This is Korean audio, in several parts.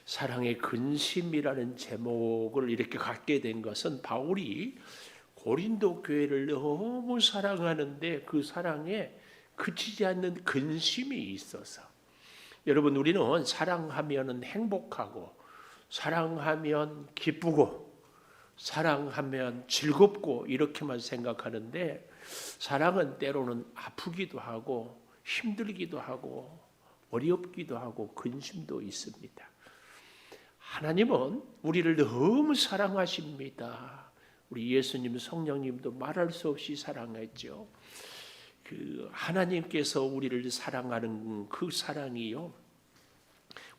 사랑의 근심이라는 제목을 이렇게 갖게 된 것은 바울이 고린도 교회를 너무 사랑하는데 그 사랑에 그치지 않는 근심이 있어서. 여러분, 우리는 사랑하면 행복하고, 사랑하면 기쁘고, 사랑하면 즐겁고 이렇게만 생각하는데, 사랑은 때로는 아프기도 하고 힘들기도 하고 어렵기도 하고 근심도 있습니다. 하나님은 우리를 너무 사랑하십니다. 우리 예수님, 성령님도 말할 수 없이 사랑했죠. 그 하나님께서 우리를 사랑하는 그 사랑이요,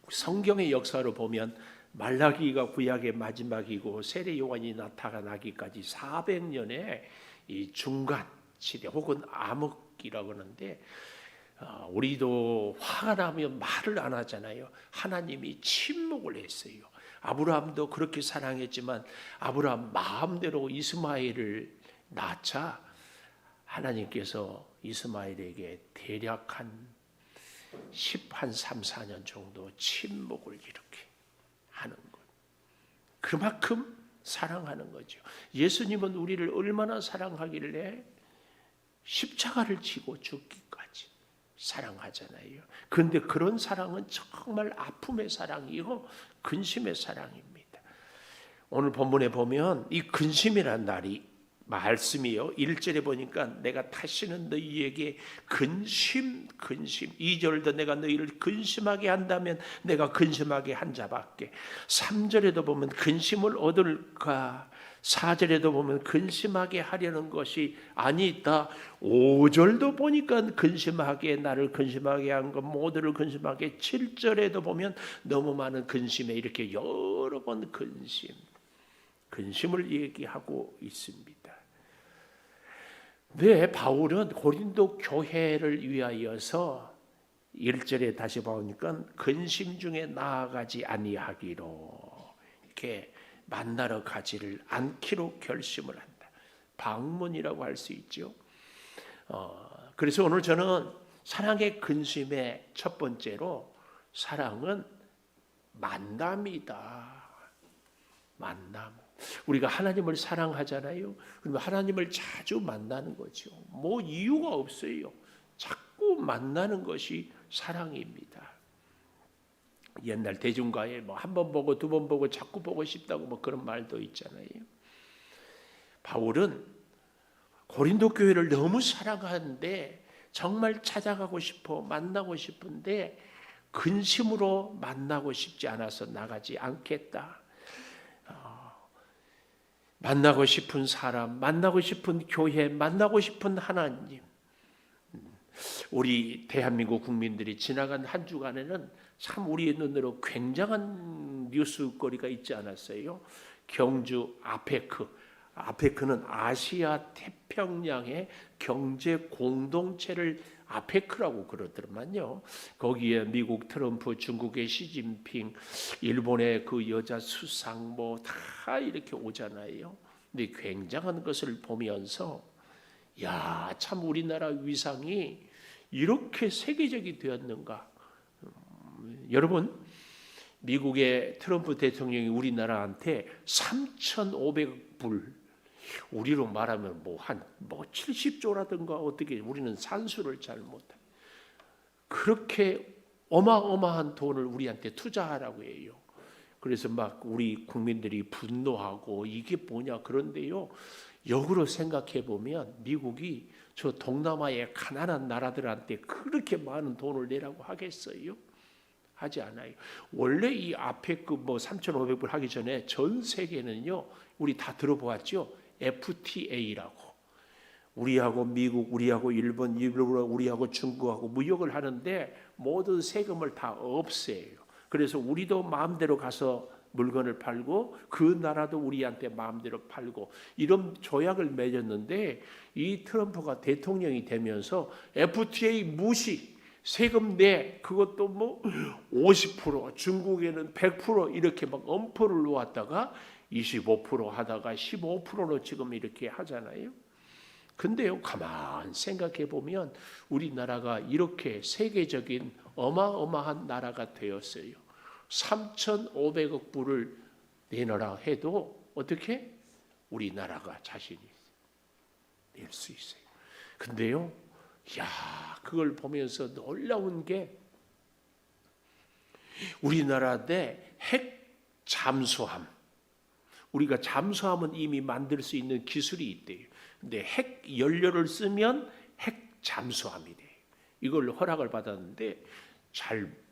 성경의 역사로 보면 말라기가 구약의 마지막이고 세례 요한이 나타나기까지 400년의 이 중간 시대 혹은 암흑기라고 하는데, 우리도 화가 나면 말을 안 하잖아요. 하나님이 침묵을 했어요. 아브라함도 그렇게 사랑했지만 아브라함 마음대로 이스마엘을 낳자 하나님께서 이스마엘에게 대략 한 3, 4년 정도 침묵을 이렇게 하는 것. 그만큼 사랑하는 거죠. 예수님은 우리를 얼마나 사랑하길래 십자가를 지고 죽기까지 사랑하잖아요. 그런데 그런 사랑은 정말 아픔의 사랑이고 근심의 사랑입니다. 오늘 본문에 보면 이 근심이란 날이 말씀이요, 1절에 보니까 내가 다시는 너희에게 근심 2절도 내가 너희를 근심하게 한다면 내가 근심하게 한 자밖에. 3절에도 보면 근심을 얻을까, 4절에도 보면 근심하게 하려는 것이 아니다. 5절도 보니까 근심하게, 나를 근심하게 한 것 모두를 근심하게. 7절에도 보면 너무 많은 근심에 이렇게 여러 번 근심을 얘기하고 있습니다. 왜 바울은 고린도 교회를 위하여서 1절에 다시 보니까 근심 중에 나아가지 아니하기로, 이렇게 만나러 가지를 않기로 결심을 한다. 방문이라고 할 수 있죠. 그래서 오늘 저는 사랑의 근심의 첫 번째로, 사랑은 만남이다. 만남. 우리가 하나님을 사랑하잖아요. 그러면 하나님을 자주 만나는 거죠. 뭐 이유가 없어요. 자꾸 만나는 것이 사랑입니다. 옛날 대중가에 뭐 한 번 보고 두 번 보고 자꾸 보고 싶다고 뭐 그런 말도 있잖아요. 바울은 고린도 교회를 너무 사랑하는데 정말 찾아가고 싶어, 만나고 싶은데 근심으로 만나고 싶지 않아서 나가지 않겠다. 만나고 싶은 사람, 만나고 싶은 교회, 만나고 싶은 하나님. 우리 대한민국 국민들이 지나간 한 주간에는 참 우리의 눈으로 굉장한 뉴스거리가 있지 않았어요? 경주 아페크는 아시아 태평양의 경제 공동체를 아페크라고 그러더만요. 거기에 미국 트럼프, 중국의 시진핑, 일본의 그 여자 수상 뭐 다 이렇게 오잖아요. 근데 굉장한 것을 보면서, 야, 참 우리나라 위상이 이렇게 세계적이 되었는가. 여러분, 미국의 트럼프 대통령이 우리나라한테 3,500불, 우리로 말하면 뭐 70조라든가 어떻게, 우리는 산수를 잘 못해. 그렇게 어마어마한 돈을 우리한테 투자하라고 해요. 그래서 막 우리 국민들이 분노하고 이게 뭐냐. 그런데요, 역으로 생각해 보면 미국이 저 동남아의 가난한 나라들한테 그렇게 많은 돈을 내라고 하겠어요? 하지 않아요. 원래 이 아페크 뭐 3,500불 하기 전에 전 세계는요, 우리 다 들어보았죠? FTA라고. 우리하고 미국, 우리하고 일본, 우리하고 중국하고 무역을 하는데 모든 세금을 다 없애요. 그래서 우리도 마음대로 가서 물건을 팔고 그 나라도 우리한테 마음대로 팔고 이런 조약을 맺었는데, 이 트럼프가 대통령이 되면서 FTA 무시, 세금 내, 그것도 뭐 50%, 중국에는 100% 이렇게 막 엄포를 놓았다가 25% 하다가 15%로 지금 이렇게 하잖아요. 근데요, 가만 생각해 보면 우리나라가 이렇게 세계적인 어마어마한 나라가 되었어요. 3,500억 불을 내놔라 해도 어떻게? 우리나라가 자신이 낼 수 있어요. 근데요, 그걸 보면서 놀라운 게 우리나라 내 핵 잠수함, 우리가 잠수함은 이미 만들 수 있는 기술이 있대요. 근데 핵 연료를 쓰면 핵 잠수함이 돼요. 이걸 허락을 받았는데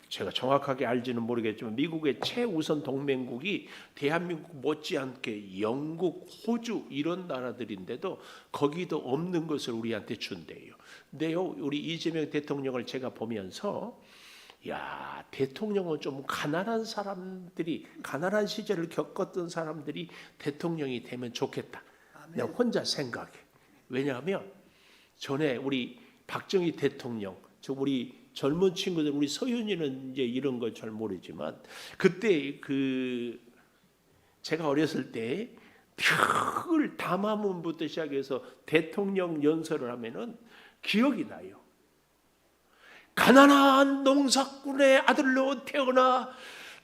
제가 정확하게 알지는 모르겠지만 미국의 최우선 동맹국이 대한민국 못지않게 영국, 호주 이런 나라들인데도 거기도 없는 것을 우리한테 준대요. 근데요, 우리 이재명 대통령을 제가 보면서 대통령은 좀 가난한 사람들이, 가난한 시절을 겪었던 사람들이 대통령이 되면 좋겠다. 내가 혼자 생각해. 왜냐하면 전에 우리 박정희 대통령, 우리 젊은 친구들, 우리 서윤이는 이제 이런 걸 잘 모르지만 그때 제가 어렸을 때 늘 담화문부터 시작해서 대통령 연설을 하면은 기억이 나요. 가난한 농사꾼의 아들로 태어나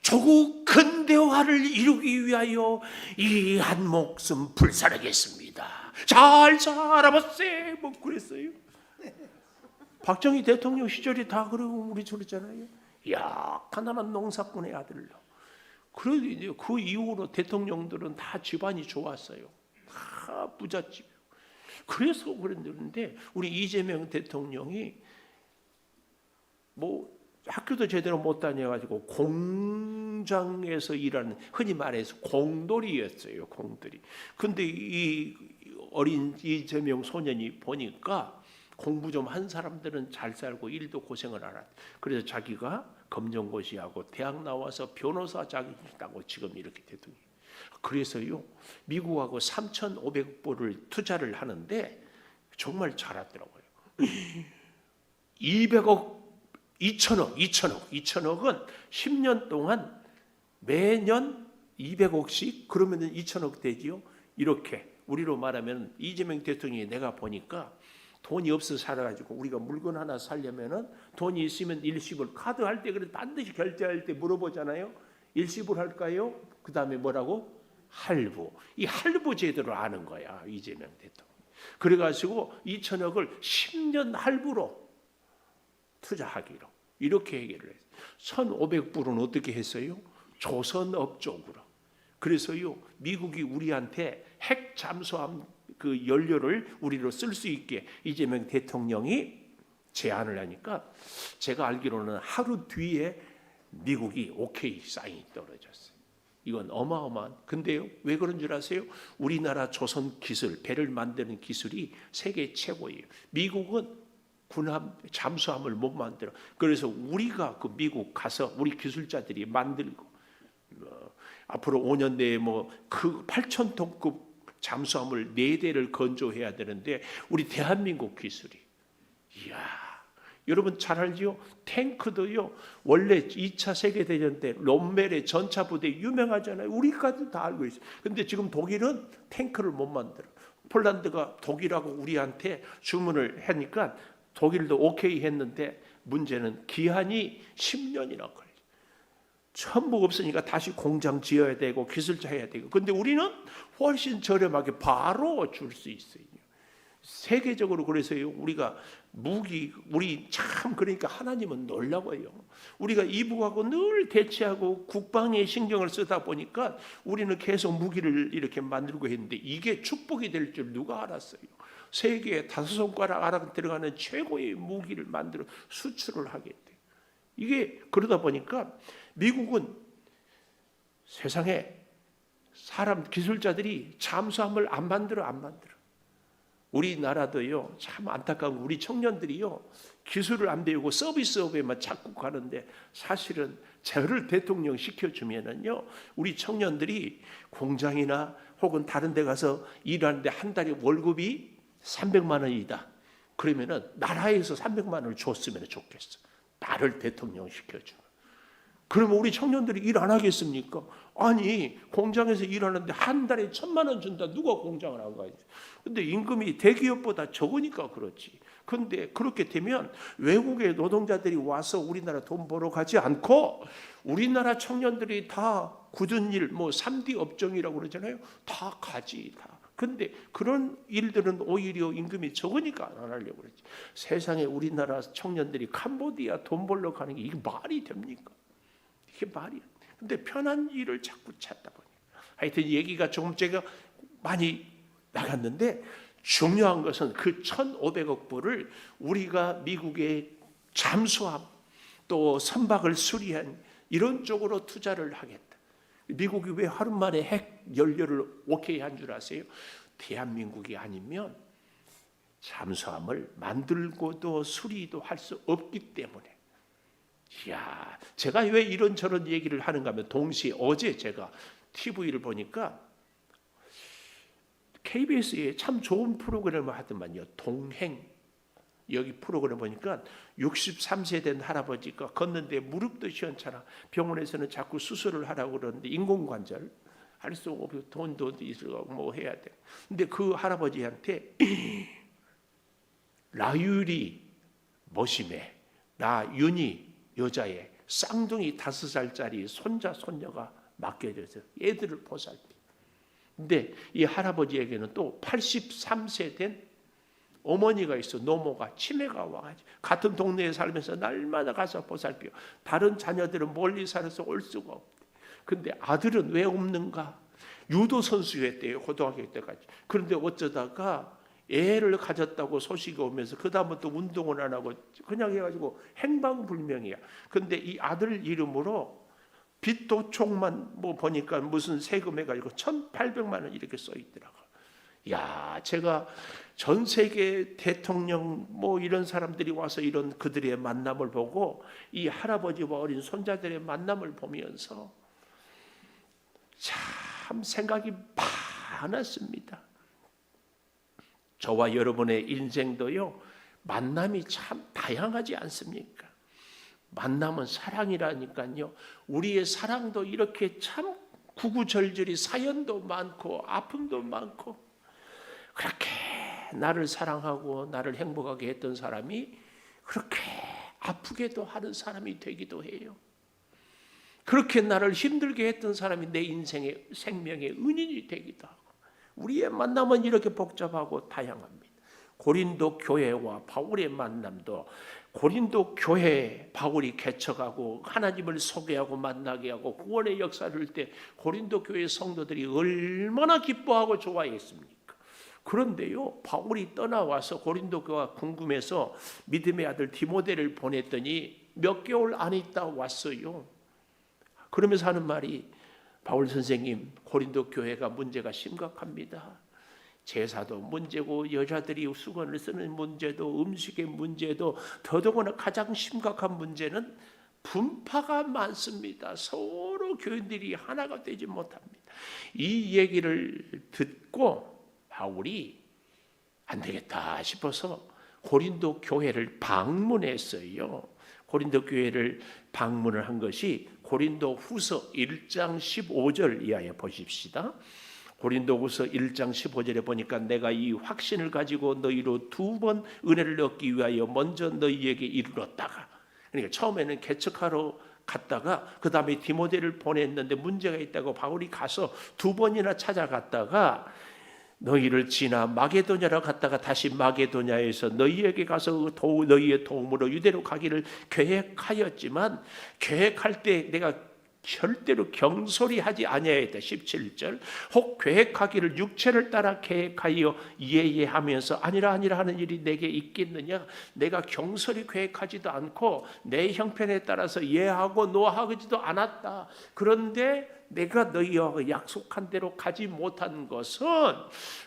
조국 근대화를 이루기 위하여 이 한 목숨 불사르겠습니다. 잘 살아보세. 뭐 그랬어요. 박정희 대통령 시절이 다 그러고 우리 저랬잖아요. 가난한 농사꾼의 아들로. 그래도 그 이후로 대통령들은 다 집안이 좋았어요. 다 부잣집. 그래서 그랬는데 우리 이재명 대통령이 뭐 학교도 제대로 못 다녀가지고 공장에서 일하는, 흔히 말해서 공돌이였어요. 공돌이. 근데 이 어린 이재명 소년이 보니까 공부 좀 한 사람들은 잘 살고 일도 고생을 안 하대. 그래서 자기가 검정고시하고 대학 나와서 변호사 자격이 있다고 지금 이렇게 대통령. 그래서요, 미국하고 3,500불을 투자를 하는데 정말 잘하더라고요. 200억, 2천억은 10년 동안 매년 200억씩 그러면 2천억 되지요. 이렇게 우리로 말하면 이재명 대통령이 내가 보니까 돈이 없어 살아가지고 우리가 물건 하나 사려면은 돈이 있으면 일시불, 카드 할 때 그래도 반드시 결제할 때 물어보잖아요. 일시불 할까요? 그 다음에 뭐라고? 할부. 이 할부 제도를 아는 거야 이재명 대통령. 그래가지고 2천억을 10년 할부로 투자하기로 이렇게 얘기를 했어요. 1,500불은 어떻게 했어요? 조선업 쪽으로. 그래서요, 미국이 우리한테 핵 잠수함 그 연료를 우리로 쓸 수 있게 이재명 대통령이 제안을 하니까 제가 알기로는 하루 뒤에 미국이 오케이 사인이 떨어졌어요. 이건 어마어마한. 근데요, 왜 그런 줄 아세요? 우리나라 조선 기술, 배를 만드는 기술이 세계 최고예요. 미국은 군함, 잠수함을 못 만들어. 그래서 우리가 그 미국 가서 우리 기술자들이 만들고 앞으로 5년 내에 그 8,000톤급 잠수함을 4대를 건조해야 되는데 우리 대한민국 기술이, 여러분 잘 알지요? 탱크도요, 원래 2차 세계대전 때 롬멜의 전차 부대 유명하잖아요. 우리까지 다 알고 있어요. 근데 지금 독일은 탱크를 못 만들어. 폴란드가 독일하고 우리한테 주문을 하니까 독일도 오케이 했는데 문제는 기한이 10년이나 걸려요. 전부 없으니까 다시 공장 지어야 되고 기술자 해야 되고. 근데 우리는 훨씬 저렴하게 바로 줄 수 있어요. 세계적으로. 그래서요, 우리가 우리 참, 그러니까 하나님은 놀라워요. 우리가 이북하고 늘 대치하고 국방에 신경을 쓰다 보니까 우리는 계속 무기를 이렇게 만들고 했는데 이게 축복이 될 줄 누가 알았어요? 세계에 5손가락 안에 들어가는 최고의 무기를 만들어 수출을 하게 돼. 이게 그러다 보니까 미국은 세상에 사람 기술자들이 잠수함을 안 만들어. 우리나라도요, 참 안타까운 우리 청년들이요, 기술을 안 배우고 서비스업에만 자꾸 가는데 사실은 저를 대통령 시켜주면은요, 우리 청년들이 공장이나 혹은 다른 데 가서 일하는데 한 달에 월급이 300만 원이다. 그러면은 나라에서 300만 원을 줬으면 좋겠어. 나를 대통령 시켜주면. 그러면 우리 청년들이 일 안 하겠습니까? 아니, 공장에서 일하는데 한 달에 1,000만 원 준다. 누가 공장을 안 가야지? 근데 임금이 대기업보다 적으니까 그렇지. 그런데 그렇게 되면 외국의 노동자들이 와서 우리나라 돈 벌어 가지 않고 우리나라 청년들이 다 굳은 일, 뭐 3D 업종이라고 그러잖아요. 다 가지 다. 근데 그런 일들은 오히려 임금이 적으니까 안 하려고 그러지. 세상에 우리나라 청년들이 캄보디아 돈 벌러 가는 게 이게 말이 됩니까? 이게 말이야. 근데 편한 일을 자꾸 찾다 보니. 하여튼 얘기가 조금 제가 많이 나갔는데 중요한 것은 그 1,500억 불을 우리가 미국의 잠수함 또 선박을 수리한 이런 쪽으로 투자를 하겠다. 미국이 왜 하루 만에 핵 연료를 오케이 한 줄 아세요? 대한민국이 아니면 잠수함을 만들고도 수리도 할 수 없기 때문에. 이야, 제가 왜 이런저런 얘기를 하는가 하면 동시에 어제 제가 TV를 보니까 KBS에 참 좋은 프로그램을 하더만요. 동행. 여기 프로그램 보니까 63세 된 할아버지가 걷는데 무릎도 시원찮아. 병원에서는 자꾸 수술을 하라고 그러는데 인공관절 할 수 없고 돈도 있고 뭐 해야 돼. 근데 그 할아버지한테 라유리 머심에 나윤이 여자의 쌍둥이 5살짜리 손자 손녀가 맡겨져서 애들을 보살피. 근데 이 할아버지에게는 또 83세 된 어머니가 있어. 노모가 치매가 와가지고 같은 동네에 살면서 날마다 가서 보살펴. 다른 자녀들은 멀리 살아서 올 수가 없대. 근데 아들은 왜 없는가? 유도 선수였대요. 고등학교 때까지. 그런데 어쩌다가 애를 가졌다고 소식이 오면서 그 다음부터 운동을 안 하고 그냥 해가지고 행방불명이야. 근데 이 아들 이름으로 빚도총만 뭐 보니까 무슨 세금 해가지고 1,800만 원 이렇게 써 있더라고. 야, 제가 전 세계 대통령 뭐 이런 사람들이 와서 이런 그들의 만남을 보고 이 할아버지와 어린 손자들의 만남을 보면서 참 생각이 많았습니다. 저와 여러분의 인생도요, 만남이 참 다양하지 않습니까? 만남은 사랑이라니까요. 우리의 사랑도 이렇게 참 구구절절히 사연도 많고 아픔도 많고, 그렇게 나를 사랑하고 나를 행복하게 했던 사람이 그렇게 아프게도 하는 사람이 되기도 해요. 그렇게 나를 힘들게 했던 사람이 내 인생의 생명의 은인이 되기도 하고. 우리의 만남은 이렇게 복잡하고 다양합니다. 고린도 교회와 바울의 만남도 고린도 교회 바울이 개척하고 하나님을 소개하고 만나게 하고 구원의 역사를 할 때 고린도 교회 성도들이 얼마나 기뻐하고 좋아했습니까? 그런데요, 바울이 떠나와서 고린도 교회가 궁금해서 믿음의 아들 디모데를 보냈더니 몇 개월 안 있다 왔어요. 그러면서 하는 말이, 바울 선생님, 고린도 교회가 문제가 심각합니다. 제사도 문제고 여자들이 수건을 쓰는 문제도 음식의 문제도 더더구나 가장 심각한 문제는 분파가 많습니다. 서로 교인들이 하나가 되지 못합니다. 이 얘기를 듣고 바울이 안 되겠다 싶어서 고린도 교회를 방문했어요. 고린도 교회를 방문을 한 것이 고린도 후서 1장 15절 이하에 보십시다. 고린도 후서 1장 15절에 보니까 내가 이 확신을 가지고 너희로 2번 은혜를 얻기 위하여 먼저 너희에게 이르렀다가, 그러니까 처음에는 개척하러 갔다가 그 다음에 디모데를 보냈는데 문제가 있다고 바울이 가서 2번이나 찾아갔다가 너희를 지나 마게도냐로 갔다가 다시 마게도냐에서 너희에게 가서 너희의 도움으로 유대로 가기를 계획하였지만 계획할 때 내가 절대로 경솔히 하지 아니하였다. 17절 혹 계획하기를 육체를 따라 계획하여 예예하면서 아니라 하는 일이 내게 있겠느냐. 내가 경솔히 계획하지도 않고 내 형편에 따라서 예하고 노하지도 않았다. 그런데 내가 너희와 약속한 대로 가지 못한 것은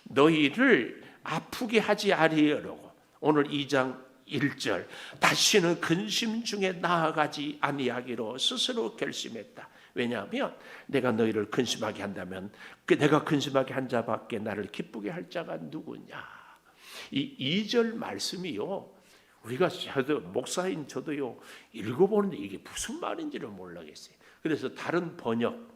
너희를 아프게 하지 아니하려고. 오늘 2장 1절 다시는 근심 중에 나아가지 아니하기로 스스로 결심했다. 왜냐하면 내가 너희를 근심하게 한다면 내가 근심하게 한 자밖에 나를 기쁘게 할 자가 누구냐. 이 2절 말씀이요, 우리가 저도 목사인 저도요 읽어보는데 이게 무슨 말인지를 모르겠어요. 그래서 다른 번역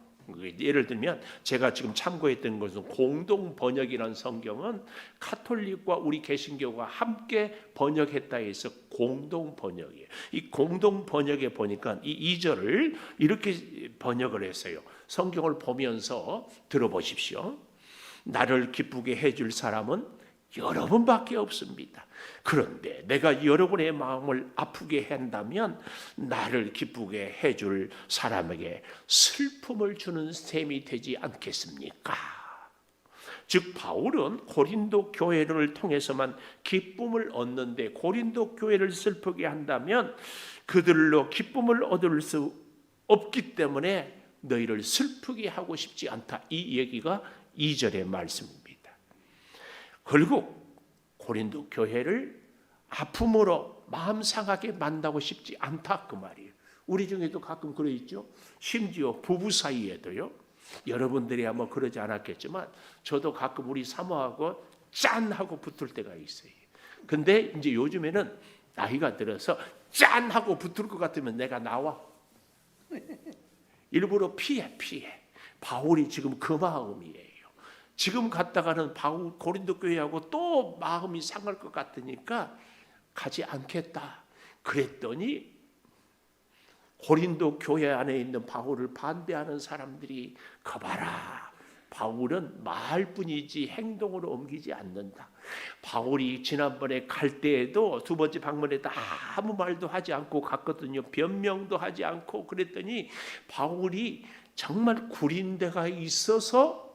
예를 들면 제가 지금 참고했던 것은 공동 번역이라는 성경은 카톨릭과 우리 개신교가 함께 번역했다 해서 공동 번역이에요. 이 공동 번역에 보니까 이 2절을 이렇게 번역을 했어요. 성경을 보면서 들어보십시오. 나를 기쁘게 해줄 사람은 여러분밖에 없습니다. 그런데 내가 여러분의 마음을 아프게 한다면 나를 기쁘게 해줄 사람에게 슬픔을 주는 셈이 되지 않겠습니까? 즉 바울은 고린도 교회를 통해서만 기쁨을 얻는데 고린도 교회를 슬프게 한다면 그들로 기쁨을 얻을 수 없기 때문에 너희를 슬프게 하고 싶지 않다. 이 얘기가 2절의 말씀입니다. 결국 고린도 교회를 아픔으로 마음 상하게 만나고 싶지 않다 그 말이에요. 우리 중에도 가끔 그러 있죠. 심지어 부부 사이에도요. 여러분들이 아마 그러지 않았겠지만 저도 가끔 우리 사모하고 짠 하고 붙을 때가 있어요. 근데 이제 요즘에는 나이가 들어서 짠 하고 붙을 것 같으면 내가 나와. 일부러 피해. 바울이 지금 그 마음이에요. 지금 갔다가는 바울 고린도 교회하고 또 마음이 상할 것 같으니까 가지 않겠다. 그랬더니 고린도 교회 안에 있는 바울을 반대하는 사람들이 거봐라. 바울은 말뿐이지 행동으로 옮기지 않는다. 바울이 지난번에 갈 때에도 두 번째 방문에도 아무 말도 하지 않고 갔거든요. 변명도 하지 않고 그랬더니 바울이 정말 구린 데가 있어서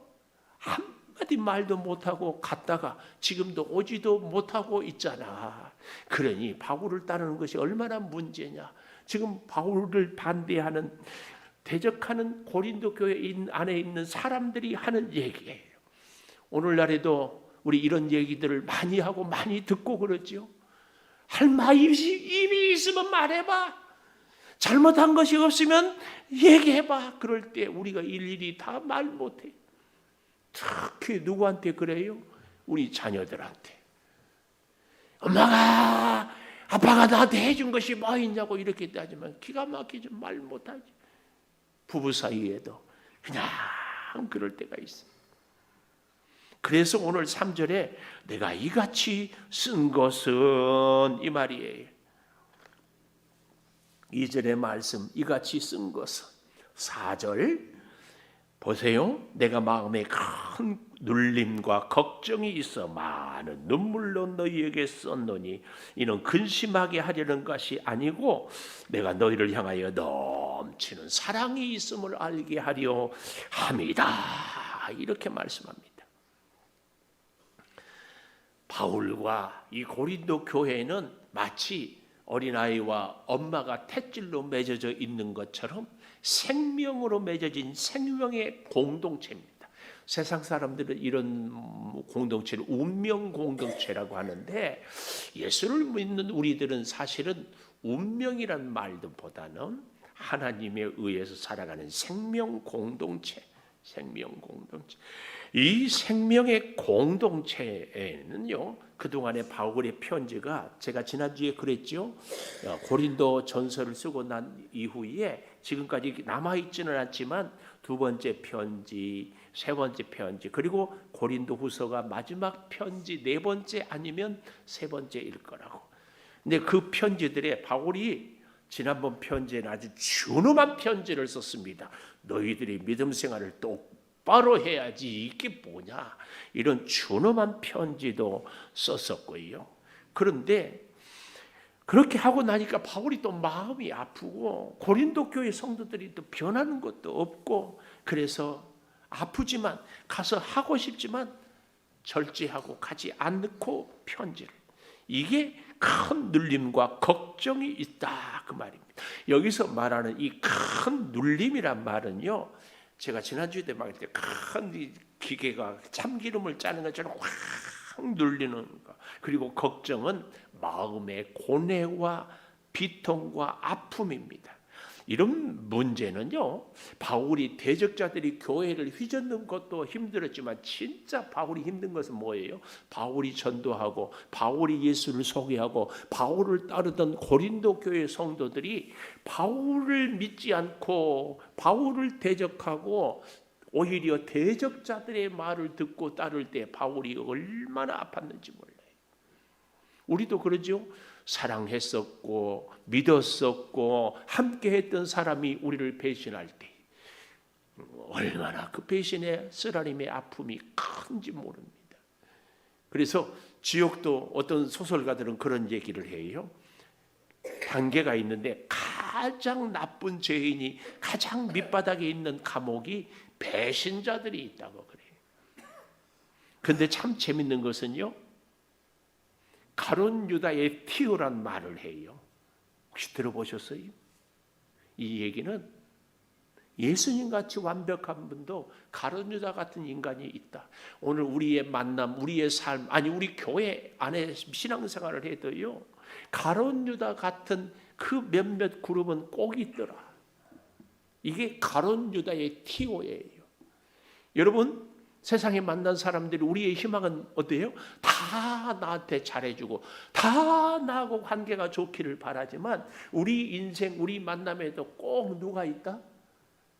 한마디 말도 못하고 갔다가 지금도 오지도 못하고 있잖아. 그러니 바울을 따르는 것이 얼마나 문제냐. 지금 바울을 반대하는 대적하는 고린도 교회 안에 있는 사람들이 하는 얘기예요. 오늘날에도 우리 이런 얘기들을 많이 하고 많이 듣고 그러죠. 할 말이 입이 있으면 말해봐. 잘못한 것이 없으면 얘기해봐. 그럴 때 우리가 일일이 다 말 못해. 특히 누구한테 그래요? 우리 자녀들한테. 엄마가 아빠가 나한테 해준 것이 뭐 있냐고 이렇게 따지면 기가 막히지 말 못하지. 부부 사이에도 그냥 그럴 때가 있어요. 그래서 오늘 3절에 내가 이같이 쓴 것은 이 말이에요. 2절의 말씀 이같이 쓴 것은 4절 보세요. 내가 마음에 큰 눌림과 걱정이 있어 많은 눈물로 너희에게 썼노니 이는 근심하게 하려는 것이 아니고 내가 너희를 향하여 넘치는 사랑이 있음을 알게 하려 함이다. 이렇게 말씀합니다. 바울과 이 고린도 교회는 마치 어린아이와 엄마가 탯줄로 맺어져 있는 것처럼 생명으로 맺어진 생명의 공동체입니다. 세상 사람들은 이런 공동체를 운명 공동체라고 하는데 예수를 믿는 우리들은 사실은 운명이란 말보다는 하나님에 의해서 살아가는 생명 공동체, 이 생명의 공동체에는요, 그동안의 바울의 편지가 제가 지난주에 그랬죠. 고린도 전서를 쓰고 난 이후에 지금까지 남아있지는 않지만 두 번째 편지, 세 번째 편지, 그리고 고린도 후서가 마지막 편지 네 번째 아니면 세 번째일 거라고. 근데 그 편지들에 바울이 지난번 편지에는 아주 준엄한 편지를 썼습니다. 너희들이 믿음 생활을 똑바로 해야지 이게 뭐냐, 이런 준엄한 편지도 썼었고요. 그런데 그렇게 하고 나니까 바울이 또 마음이 아프고 고린도 교회 성도들이 또 변하는 것도 없고 그래서 아프지만 가서 하고 싶지만 절제하고 가지 않고 편지를, 이게 큰 눌림과 걱정이 있다 그 말입니다. 여기서 말하는 이 큰 눌림이란 말은요, 제가 지난주에 말할 때 큰 기계가 참기름을 짜는 것처럼 확 눌리는 거, 그리고 걱정은 마음의 고뇌와 비통과 아픔입니다. 이런 문제는요, 바울이 대적자들이 교회를 휘젓는 것도 힘들었지만 진짜 바울이 힘든 것은 뭐예요? 바울이 전도하고 바울이 예수를 소개하고 바울을 따르던 고린도 교회 성도들이 바울을 믿지 않고 바울을 대적하고 오히려 대적자들의 말을 듣고 따를 때 바울이 얼마나 아팠는지 몰라요. 우리도 그러죠. 사랑했었고 믿었었고 함께했던 사람이 우리를 배신할 때 얼마나 그 배신의 쓰라림의 아픔이 큰지 모릅니다. 그래서 지옥도 어떤 소설가들은 그런 얘기를 해요. 단계가 있는데 가장 나쁜 죄인이 가장 밑바닥에 있는 감옥이 배신자들이 있다고 그래요. 그런데 참 재밌는 것은요, 가룟 유다의 티오란 말을 해요. 혹시 들어보셨어요? 이 얘기는 예수님같이 완벽한 분도 가룟 유다 같은 인간이 있다. 오늘 우리의 만남, 우리의 삶, 아니 우리 교회 안에 신앙생활을 해도요, 가룟 유다 같은 그 몇몇 그룹은 꼭 있더라. 이게 가룟 유다의 티오예요. 여러분, 세상에 만난 사람들이 우리의 희망은 어때요? 다 나한테 잘해주고 다 나하고 관계가 좋기를 바라지만 우리 인생, 우리 만남에도 꼭 누가 있다?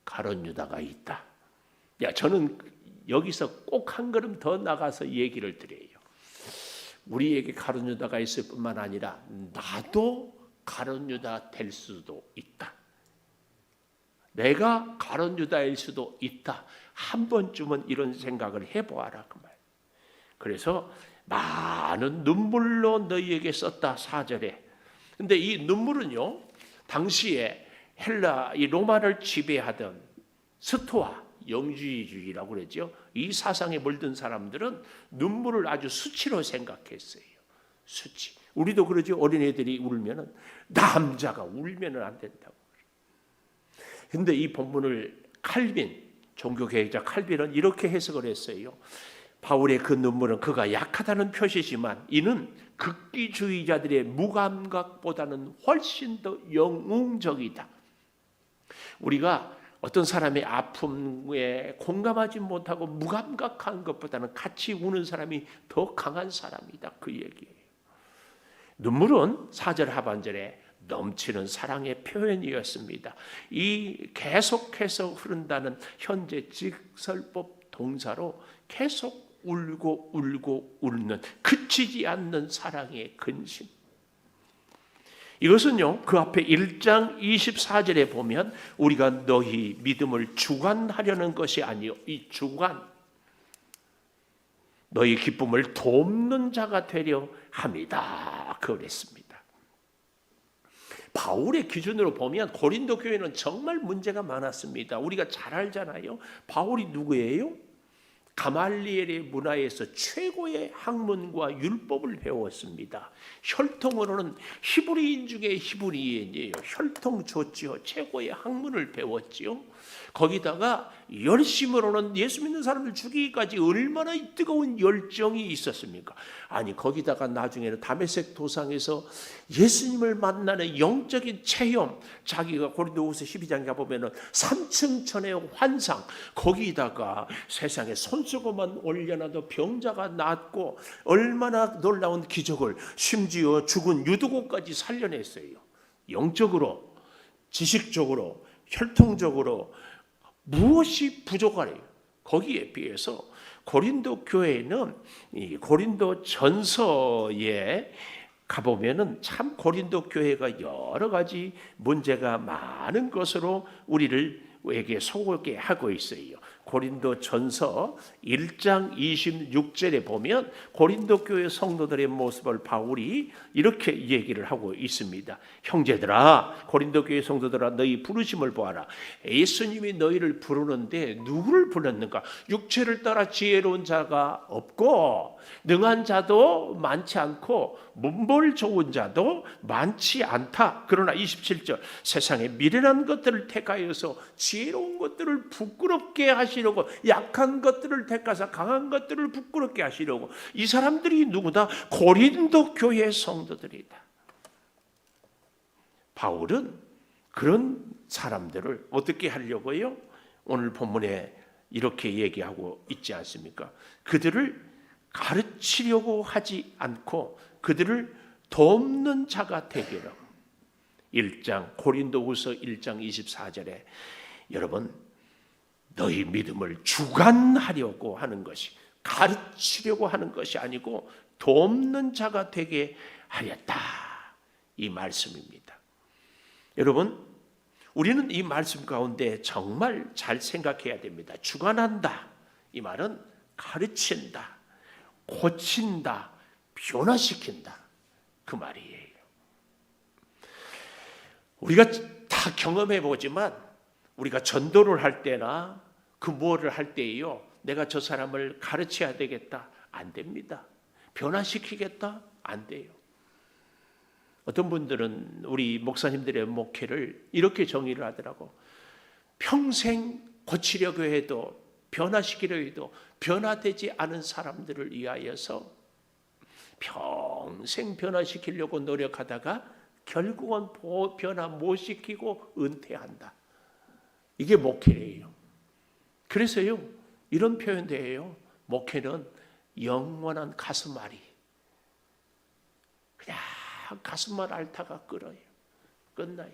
가룟 유다가 있다. 야, 저는 여기서 꼭 한 걸음 더 나가서 얘기를 드려요. 우리에게 가룟 유다가 있을 뿐만 아니라 나도 가룟 유다 될 수도 있다. 내가 가룟 유다일 수도 있다. 한 번쯤은 이런 생각을 해보아라 그 말. 그래서 많은 눈물로 너희에게 썼다 4절에. 근데 이 눈물은요, 당시에 헬라 이 로마를 지배하던 스토아 영주의주의라고 그러죠. 이 사상에 물든 사람들은 눈물을 아주 수치로 생각했어요. 수치. 우리도 그러죠. 어린애들이 울면은 남자가 울면은 안 된다고. 근데 이 본문을 칼빈 종교개혁자 칼빈은 이렇게 해석을 했어요. 바울의 그 눈물은 그가 약하다는 표시지만 이는 극기주의자들의 무감각보다는 훨씬 더 영웅적이다. 우리가 어떤 사람의 아픔에 공감하지 못하고 무감각한 것보다는 같이 우는 사람이 더 강한 사람이다. 그 얘기예요. 눈물은 4절 하반절에 넘치는 사랑의 표현이었습니다. 이 계속해서 흐른다는 현재 직설법 동사로 계속 울고 울고 울는 그치지 않는 사랑의 근심. 이것은요, 그 앞에 1장 24절에 보면 우리가 너희 믿음을 주관하려는 것이 아니요, 이 주관, 너희 기쁨을 돕는 자가 되려 함이다 그랬습니다. 바울의 기준으로 보면 고린도 교회는 정말 문제가 많았습니다. 우리가 잘 알잖아요. 바울이 누구예요? 가말리엘의 문화에서 최고의 학문과 율법을 배웠습니다. 혈통으로는 히브리인 중에 히브리인이에요. 혈통 좋지요. 최고의 학문을 배웠지요. 거기다가 열심으로는 예수 믿는 사람들 죽이기까지 얼마나 뜨거운 열정이 있었습니까? 아니 거기다가 나중에는 다메섹 도상에서 예수님을 만나는 영적인 체험, 자기가 고린도후서 12장 가보면은 3층 천의 환상, 거기다가 세상에 손수건만 올려놔도 병자가 낫고 얼마나 놀라운 기적을, 심지어 죽은 유두고까지 살려냈어요. 영적으로, 지식적으로, 혈통적으로 무엇이 부족하래요? 거기에 비해서 고린도 교회는 이 고린도 전서에 가보면은 참 고린도 교회가 여러 가지 문제가 많은 것으로 우리에게 소개하게 하고 있어요. 고린도 전서 1장 26절에 보면 고린도 교회 성도들의 모습을 바울이 이렇게 얘기를 하고 있습니다. 형제들아, 고린도 교회 성도들아, 너희 부르심을 보아라. 예수님이 너희를 부르는데 누구를 불렀는가? 육체를 따라 지혜로운 자가 없고 능한 자도 많지 않고 문벌 좋은 자도 많지 않다. 그러나 27절, 세상에 미련한 것들을 택하여서 지혜로운 것들을 부끄럽게 하시려고, 약한 것들을 택하사 강한 것들을 부끄럽게 하시려고. 이 사람들이 누구다? 고린도 교회 성도들이다. 바울은 그런 사람들을 어떻게 하려고요? 오늘 본문에 이렇게 얘기하고 있지 않습니까? 그들을 가르치려고 하지 않고 그들을 돕는 자가 되기를. 1장 고린도후서 1장 24절에 여러분 너희 믿음을 주관하려고 하는 것이, 가르치려고 하는 것이 아니고 돕는 자가 되게 하였다, 이 말씀입니다. 여러분, 우리는 이 말씀 가운데 정말 잘 생각해야 됩니다. 주관한다, 이 말은 가르친다, 고친다, 변화시킨다, 그 말이에요. 우리가 다 경험해 보지만 우리가 전도를 할 때나 그 뭐를 할 때에요, 내가 저 사람을 가르쳐야 되겠다, 안 됩니다. 변화시키겠다, 안 돼요. 어떤 분들은 우리 목사님들의 목회를 이렇게 정의를 하더라고. 평생 고치려고 해도, 변화시키려고 해도 변화되지 않은 사람들을 위하여서 평생 변화시키려고 노력하다가 결국은 변화 못 시키고 은퇴한다. 이게 목회예요. 그래서요, 이런 표현도 해요. 목회는 영원한 가슴앓이. 그냥 가슴만 앓다가 끌어요. 끝나요.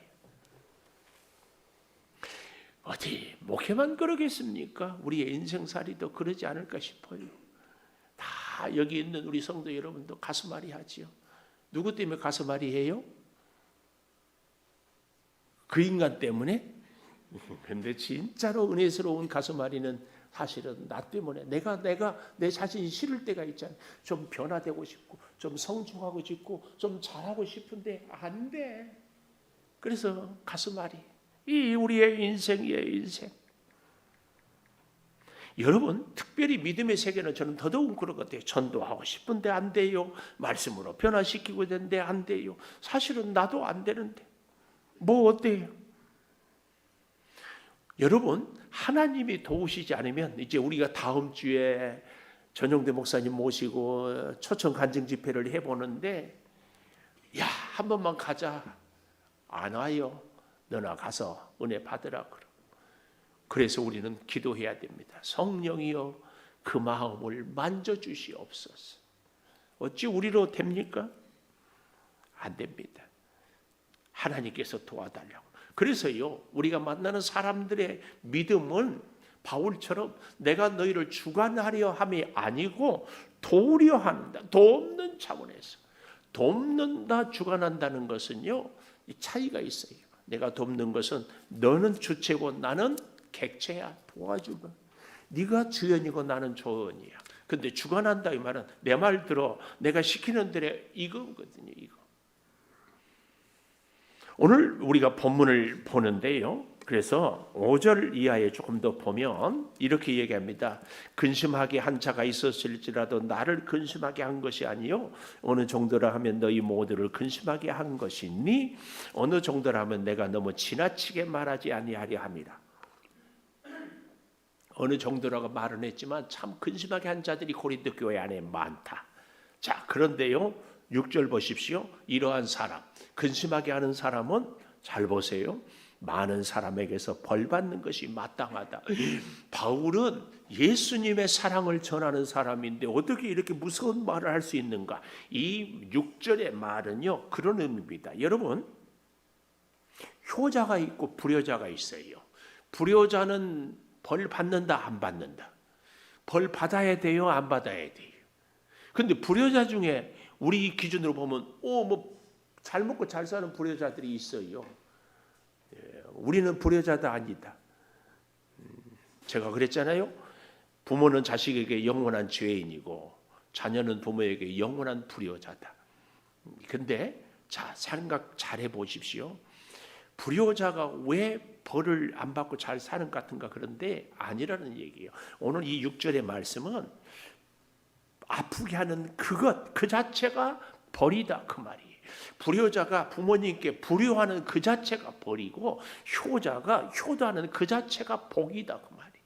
어디 목회만 그러겠습니까? 우리의 인생살이도 그러지 않을까 싶어요. 다 여기 있는 우리 성도 여러분도 가슴앓이 하지요. 누구 때문에 가슴앓이 해요? 그 인간 때문에? 근데 진짜로 은혜스러운 가슴앓이는 사실은 나 때문에, 내가 내 자신이 싫을 때가 있잖아요. 좀 변화되고 싶고, 좀 성숙하고 싶고, 좀 잘하고 싶은데 안 돼. 그래서 가슴앓이. 이 우리의 인생이에요, 인생. 여러분, 특별히 믿음의 세계는 저는 더더욱 그런 것 같아요. 전도하고 싶은데 안 돼요. 말씀으로 변화시키고 있는데 안 돼요. 사실은 나도 안 되는데 뭐 어때요? 여러분, 하나님이 도우시지 않으면 이제 우리가 다음 주에 전용대 목사님 모시고 초청 간증 집회를 해보는데, 야, 한 번만 가자. 안 와요. 너나 가서 은혜 받으라. 그래서 우리는 기도해야 됩니다. 성령이여, 그 마음을 만져주시옵소서. 어찌 우리로 됩니까? 안 됩니다. 하나님께서 도와달라고. 그래서요, 우리가 만나는 사람들의 믿음은 바울처럼 내가 너희를 주관하려 함이 아니고 도우려 한다. 돕는 차원에서. 돕는다, 주관한다는 것은요, 이 차이가 있어요. 내가 돕는 것은 너는 주체고 나는 객체야, 도와주고. 네가 주연이고 나는 조연이야. 근데 주관한다 이 말은 내 말 들어, 내가 시키는 대로 이거거든요, 이거. 오늘 우리가 본문을 보는데요, 그래서 5절 이하에 조금 더 보면 이렇게 얘기합니다. 근심하게 한 자가 있었을지라도 나를 근심하게 한 것이 아니요 어느 정도라 하면 너희 모두를 근심하게 한 것이니 어느 정도라 하면 내가 너무 지나치게 말하지 아니하려 함이라. 어느 정도라고 말은 했지만 참 근심하게 한 자들이 고린도 교회 안에 많다. 자, 그런데요, 6절 보십시오. 이러한 사람, 근심하게 하는 사람은 잘 보세요. 많은 사람에게서 벌 받는 것이 마땅하다. 바울은 예수님의 사랑을 전하는 사람인데 어떻게 이렇게 무서운 말을 할 수 있는가? 이 6절의 말은요, 그런 의미입니다. 여러분, 효자가 있고 불효자가 있어요. 불효자는 벌 받는다, 안 받는다? 벌 받아야 돼요, 안 받아야 돼요? 근데 불효자 중에 우리 기준으로 보면 뭐 잘 먹고 잘 사는 불효자들이 있어요. 우리는 불효자다 아니다. 제가 그랬잖아요. 부모는 자식에게 영원한 죄인이고 자녀는 부모에게 영원한 불효자다. 근데 자, 생각 잘 해보십시오. 불효자가 왜 벌을 안 받고 잘 사는 것 같은가? 그런데 아니라는 얘기예요. 오늘 이 6절의 말씀은 아프게 하는 그것, 그 자체가 벌이다, 그 말이에요. 불효자가 부모님께 불효하는 그 자체가 벌이고 효자가 효도하는 그 자체가 복이다, 그 말이에요.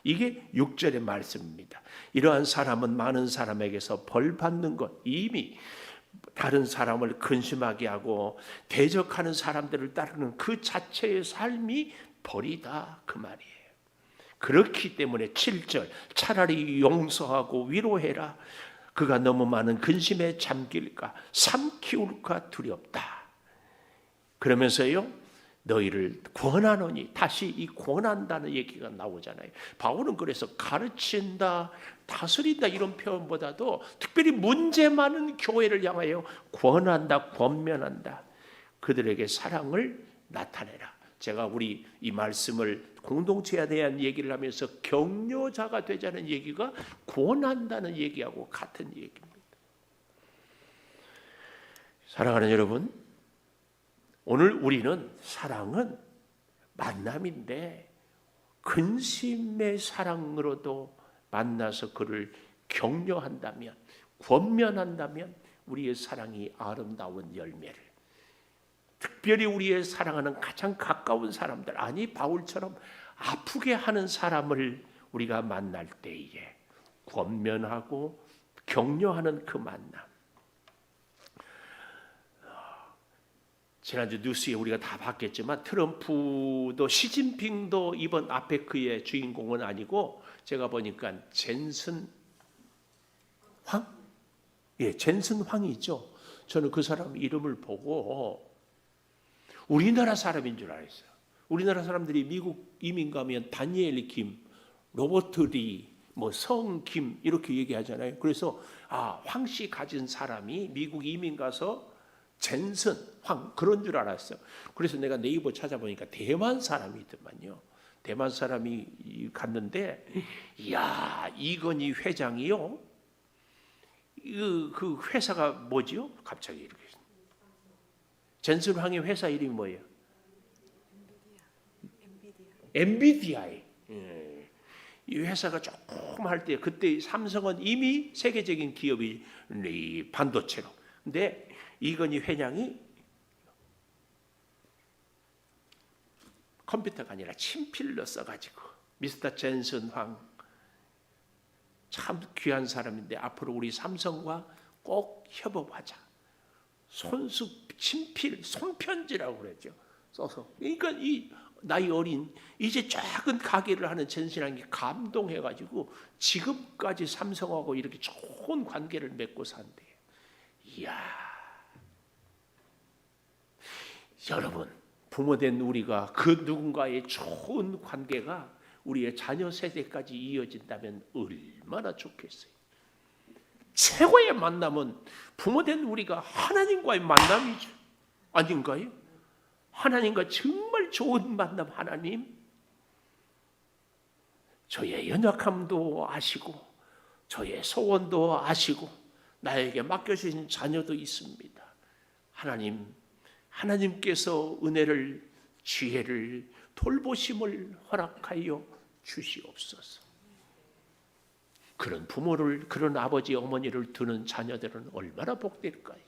이게 6절의 말씀입니다. 이러한 사람은 많은 사람에게서 벌 받는 것, 이미 다른 사람을 근심하게 하고 대적하는 사람들을 따르는 그 자체의 삶이 벌이다 그 말이에요. 그렇기 때문에 7절 차라리 용서하고 위로해라. 그가 너무 많은 근심에 잠길까 삼키울까 두렵다. 그러면서요 너희를 권하노니, 다시 이 권한다는 얘기가 나오잖아요. 바울은 그래서 가르친다, 다스린다 이런 표현보다도 특별히 문제 많은 교회를 향하여 권한다, 권면한다. 그들에게 사랑을 나타내라. 제가 우리 이 말씀을 공동체에 대한 얘기를 하면서 격려자가 되자는 얘기가 권한다는 얘기하고 같은 얘기입니다. 사랑하는 여러분, 오늘 우리는 사랑은 만남인데 근심의 사랑으로도 만나서 그를 격려한다면, 권면한다면 우리의 사랑이 아름다운 열매를, 특별히 우리의 사랑하는 가장 가까운 사람들, 아니 바울처럼 아프게 하는 사람을 우리가 만날 때에 권면하고 격려하는 그 만남. 지난주 뉴스에 우리가 다 봤겠지만 트럼프도 시진핑도 이번 아페크의 주인공은 아니고, 제가 보니까 젠슨 황? 예, 젠슨 황이 있죠. 저는 그 사람 이름을 보고 우리나라 사람인 줄 알았어요. 우리나라 사람들이 미국 이민 가면 다니엘 김, 로버트 리, 성 김 이렇게 얘기하잖아요. 그래서 황씨 가진 사람이 미국 이민 가서 젠슨 황 그런 줄 알았어요. 그래서 내가 네이버 찾아보니까 대만 사람이더만요. 대만 사람이 갔는데, 이야, 이건희 회장이요. 그 회사가 뭐지요? 갑자기 이렇게. 젠슨 황의 회사 이름이 뭐예요? 엔비디아. 이 회사가 조금 할 때, 그때 삼성은 이미 세계적인 기업이 반도체로. 근데 이건희 회장이 컴퓨터가 아니라 친필로 써가지고, 미스터 젠슨 황 참 귀한 사람인데 앞으로 우리 삼성과 꼭 협업하자. 손수 친필 손편지라고 그랬죠. 써서. 그러니까 이 나이 어린 이제 작은 가게를 하는 젠슨왕이 감동해가지고 지금까지 삼성하고 이렇게 좋은 관계를 맺고 산대요. 이야, 여러분, 부모된 우리가 그 누군가의 좋은 관계가 우리의 자녀 세대까지 이어진다면 얼마나 좋겠어요. 최고의 만남은 부모된 우리가 하나님과의 만남이죠. 아닌가요? 하나님과 정말 좋은 만남. 하나님, 저의 연약함도 아시고 저의 소원도 아시고 나에게 맡겨주신 자녀도 있습니다. 하나님께서 은혜를, 지혜를, 돌보심을 허락하여 주시옵소서. 그런 부모를, 그런 아버지 어머니를 두는 자녀들은 얼마나 복될까요?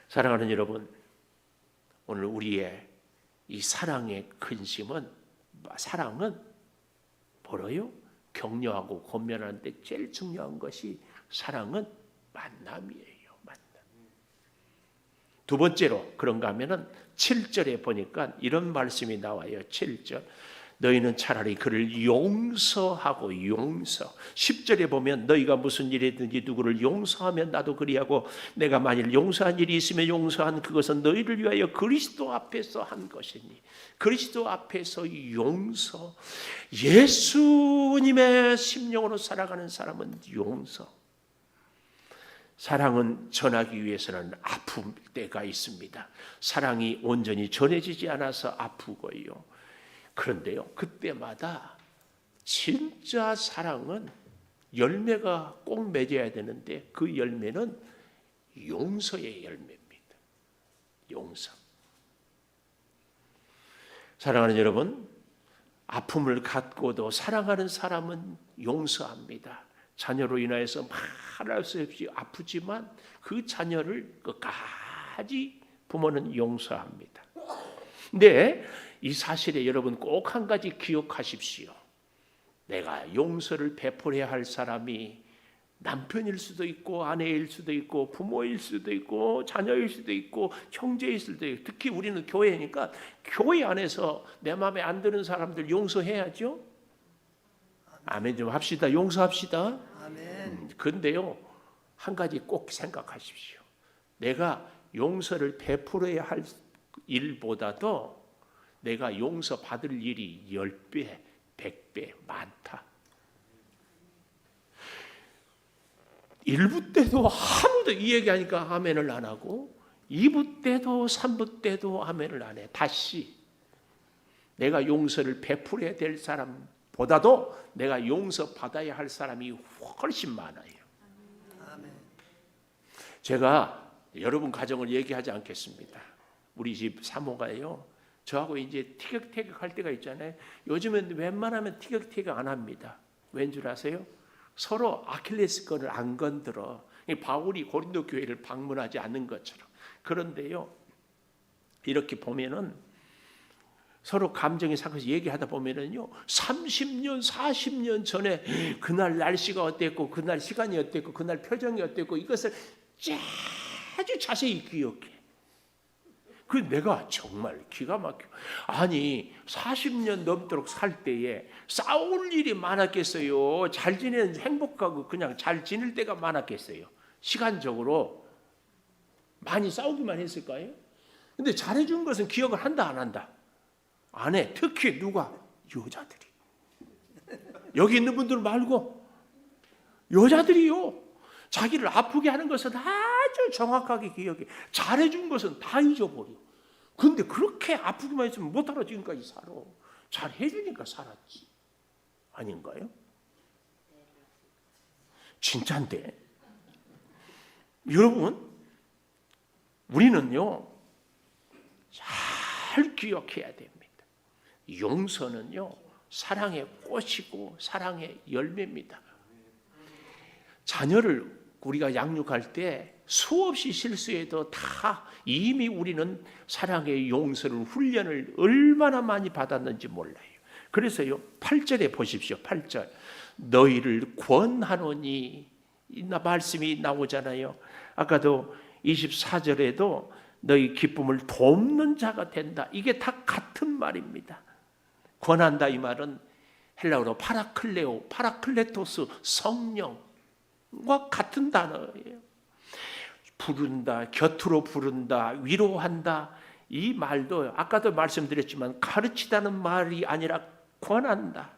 사랑하는 여러분, 오늘 우리의 이 사랑의 근심은, 사랑은 뭐래요? 격려하고 권면하는데 제일 중요한 것이 사랑은 만남이에요. 만남. 두 번째로 그런가 하면은 7절에 보니까 이런 말씀이 나와요. 7절. 너희는 차라리 그를 용서하고 용서. 10절에 보면 너희가 무슨 일이든지 누구를 용서하면 나도 그리하고 내가 만일 용서한 일이 있으면 용서한 그것은 너희를 위하여 그리스도 앞에서 한 것이니. 그리스도 앞에서 용서. 예수님의 심령으로 살아가는 사람은 용서. 사랑은 전하기 위해서는 아플 때가 있습니다. 사랑이 온전히 전해지지 않아서 아프고요. 그런데요, 그때마다 진짜 사랑은 열매가 꼭 맺어야 되는데 그 열매는 용서의 열매입니다. 용서. 사랑하는 여러분, 아픔을 갖고도 사랑하는 사람은 용서합니다. 자녀로 인하여서 말할 수 없이 아프지만 그 자녀를 끝까지 부모는 용서합니다. 근데 이 사실에 여러분 꼭 한 가지 기억하십시오. 내가 용서를 베풀어야 할 사람이 남편일 수도 있고 아내일 수도 있고 부모일 수도 있고 자녀일 수도 있고 형제일 수도 있고, 특히 우리는 교회니까 교회 안에서 내 마음에 안 드는 사람들 용서해야죠. 아멘 좀 합시다. 용서합시다. 아멘. 근데요, 한 가지 꼭 생각하십시오. 내가 용서를 베풀어야 할 일보다도 내가 용서받을 일이 10배, 100배 많다. 1부 때도 아무도 이 얘기하니까 아멘을 안 하고 2부 때도 3부 때도 아멘을 안 해. 다시 내가 용서를 베풀어야 될 사람보다도 내가 용서받아야 할 사람이 훨씬 많아요. 아멘. 제가 여러분 가정을 얘기하지 않겠습니다. 우리 집 사모가요, 저하고 이제 티격태격 할 때가 있잖아요. 요즘엔 웬만하면 티격태격 안 합니다. 왠 줄 아세요? 서로 아킬레스건을 안 건드려. 바울이 고린도 교회를 방문하지 않는 것처럼. 그런데요, 이렇게 보면은 서로 감정이 삭혀서 얘기하다 보면은요, 30년, 40년 전에 그날 날씨가 어땠고, 그날 시간이 어땠고, 그날 표정이 어땠고, 이것을 아주 자세히 기억해. 그 내가 정말 기가 막혀. 아니 40년 넘도록 살 때에 싸울 일이 많았겠어요? 잘 지내는, 행복하고 그냥 잘 지낼 때가 많았겠어요? 시간적으로 많이 싸우기만 했을까요? 근데 잘해준 것은 기억을 한다 안 한다? 안 해. 특히 누가? 여자들이. 여기 있는 분들 말고 여자들이요, 자기를 아프게 하는 것은 아주 정확하게 기억해. 잘해준 것은 다 잊어버려. 근데 그렇게 아프기만 했으면 못하러 지금까지 살아. 잘해주니까 살았지. 아닌가요? 진짜인데. 여러분, 우리는요, 잘 기억해야 됩니다. 용서는요, 사랑의 꽃이고 사랑의 열매입니다. 자녀를 우리가 양육할 때 수없이 실수해도 다 이미 우리는 사랑의 용서를, 훈련을 얼마나 많이 받았는지 몰라요. 그래서요, 8절에 보십시오. 8절. 너희를 권하노니, 이 말씀이 나오잖아요. 아까도 24절에도 너희 기쁨을 돕는 자가 된다. 이게 다 같은 말입니다. 권한다, 이 말은 헬라어로 파라클레오, 파라클레토스, 성령과 같은 단어예요. 부른다, 곁으로 부른다, 위로한다. 이 말도 아까도 말씀드렸지만 가르치다는 말이 아니라 권한다.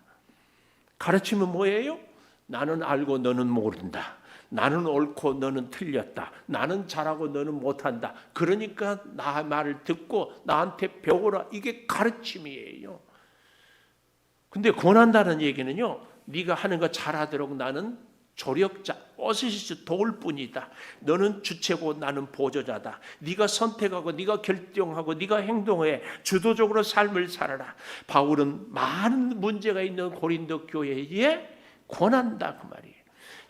가르치면 뭐예요? 나는 알고 너는 모른다. 나는 옳고 너는 틀렸다. 나는 잘하고 너는 못한다. 그러니까 나 말을 듣고 나한테 배우라. 이게 가르침이에요. 근데 권한다는 얘기는요, 네가 하는 거 잘하도록 나는 조력자, 어시스트 도울 뿐이다. 너는 주체고 나는 보조자다. 네가 선택하고 네가 결정하고 네가 행동해. 주도적으로 삶을 살아라. 바울은 많은 문제가 있는 고린도 교회에 권한다, 그 말이에요.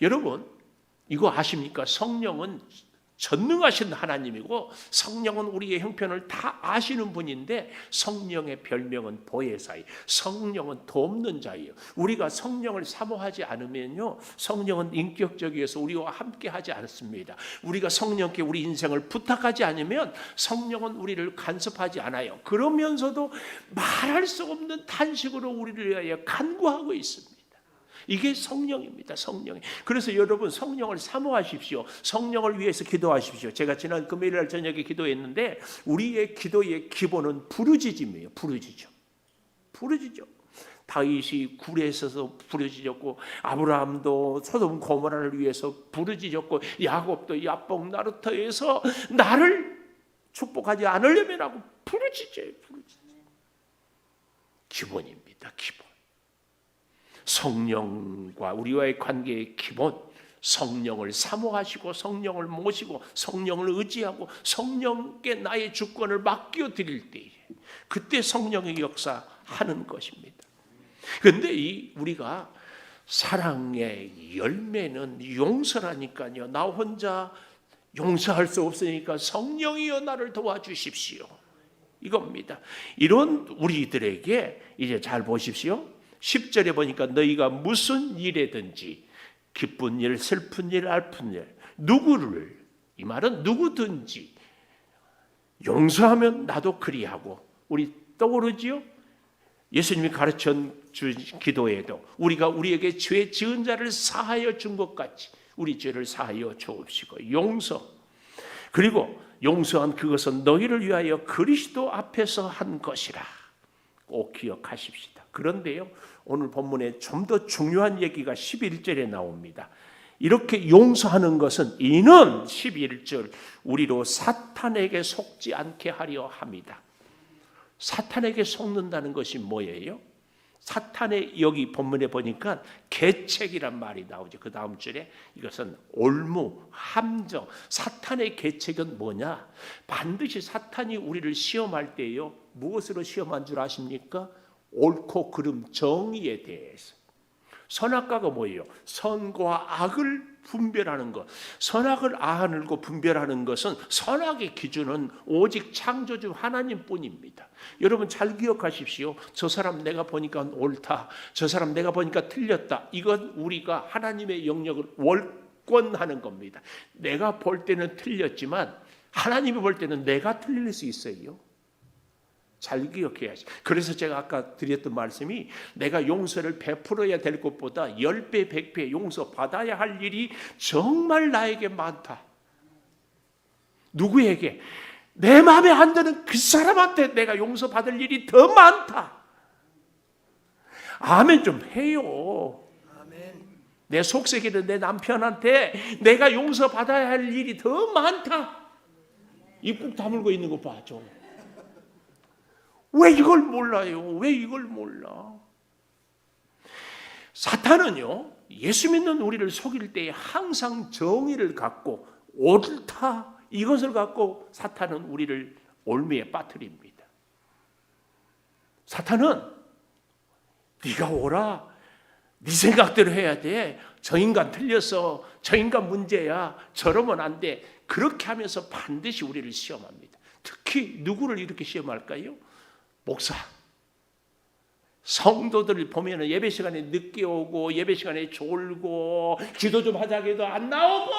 여러분, 이거 아십니까? 성령은 전능하신 하나님이고 성령은 우리의 형편을 다 아시는 분인데 성령의 별명은 보혜사이, 성령은 돕는 자예요. 우리가 성령을 사모하지 않으면요, 성령은 인격적이어서 우리와 함께 하지 않습니다. 우리가 성령께 우리 인생을 부탁하지 않으면 성령은 우리를 간섭하지 않아요. 그러면서도 말할 수 없는 탄식으로 우리를 위하여 간구하고 있습니다. 이게 성령입니다. 성령. 그래서 여러분, 성령을 사모하십시오. 성령을 위해서 기도하십시오. 제가 지난 금요일 저녁에 기도했는데 우리의 기도의 기본은 부르짖음이에요. 부르짖음. 다윗이 굴에 있어서 부르짖었고, 아브라함도 소돔 고모라를 위해서 부르짖었고, 야곱도 야복 나루터에서 나를 축복하지 않으려면 하고 부르짖어요. 기본입니다. 기본. 성령과 우리와의 관계의 기본, 성령을 사모하시고 성령을 모시고 성령을 의지하고 성령께 나의 주권을 맡겨 드릴 때에 그때 성령의 역사하는 것입니다. 그런데 우리가 사랑의 열매는 용서라니까요. 나 혼자 용서할 수 없으니까 성령이여 나를 도와주십시오. 이겁니다. 이런 우리들에게 이제 잘 보십시오. 10절에 보니까 너희가 무슨 일에든지 기쁜 일, 슬픈 일, 아픈 일, 누구를, 이 말은 누구든지 용서하면 나도 그리하고. 우리 떠오르지요? 예수님이 가르쳐 준 기도에도 우리가 우리에게 죄 지은 자를 사하여 준 것 같이 우리 죄를 사하여 주옵시고. 용서, 그리고 용서한 그것은 너희를 위하여 그리스도 앞에서 한 것이라. 꼭 기억하십시다. 그런데요, 오늘 본문에 좀 더 중요한 얘기가 11절에 나옵니다. 이렇게 용서하는 것은 이는 11절 우리로 사탄에게 속지 않게 하려 합니다. 사탄에게 속는다는 것이 뭐예요? 사탄의, 여기 본문에 보니까 계책이란 말이 나오죠. 그 다음 줄에 이것은 올무, 함정. 사탄의 계책은 뭐냐? 반드시 사탄이 우리를 시험할 때요, 무엇으로 시험한 줄 아십니까? 옳고 그름, 정의에 대해서. 선악과가 뭐예요? 선과 악을 분별하는 것. 선악을 아하고 분별하는 것은, 선악의 기준은 오직 창조주 하나님뿐입니다. 여러분 잘 기억하십시오. 저 사람 내가 보니까 옳다, 저 사람 내가 보니까 틀렸다. 이건 우리가 하나님의 영역을 월권하는 겁니다. 내가 볼 때는 틀렸지만 하나님이 볼 때는 내가 틀릴 수 있어요. 잘 기억해야지. 그래서 제가 아까 드렸던 말씀이, 내가 용서를 베풀어야 될 것보다 10배, 100배 용서 받아야 할 일이 정말 나에게 많다. 누구에게? 내 마음에 안 드는 그 사람한테 내가 용서 받을 일이 더 많다. 아멘 좀 해요. 아멘. 내 속삭이는 내 남편한테 내가 용서 받아야 할 일이 더 많다. 입국 다물고 있는 거 봐, 좀. 왜 이걸 몰라요? 왜 이걸 몰라? 사탄은요, 예수 믿는 우리를 속일 때에 항상 정의를 갖고 옳다, 이것을 갖고 사탄은 우리를 올무에 빠뜨립니다. 사탄은 네가 옳아, 네 생각대로 해야 돼, 저 인간 틀렸어, 저 인간 문제야, 저러면 안 돼, 그렇게 하면서 반드시 우리를 시험합니다. 특히 누구를 이렇게 시험할까요? 목사, 성도들을 보면 예배 시간에 늦게 오고 예배 시간에 졸고 기도 좀 하자고 해도 안 나오고,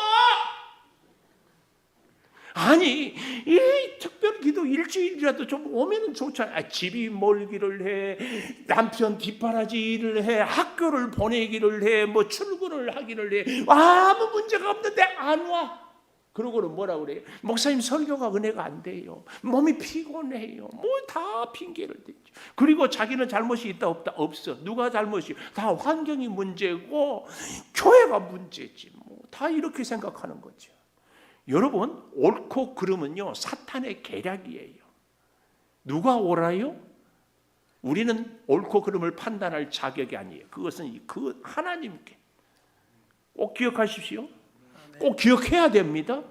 아니 이 특별 기도 일주일이라도 좀 오면은 좋잖아. 집이 멀기를 해, 남편 뒷바라지 일을 해, 학교를 보내기를 해, 뭐 출근을 하기를 해, 아무 문제가 없는데 안 와. 그러고는 뭐라 그래요? 목사님 설교가 은혜가 안 돼요, 몸이 피곤해요, 뭐 다 핑계를 대죠. 그리고 자기는 잘못이 있다 없다? 없어. 누가 잘못이? 다 환경이 문제고 교회가 문제지, 뭐 다 이렇게 생각하는 거죠. 여러분, 옳고 그름은요 사탄의 계략이에요. 누가 옳아요? 우리는 옳고 그름을 판단할 자격이 아니에요. 그것은 그 하나님께. 꼭 기억하십시오. 꼭 기억해야 됩니다.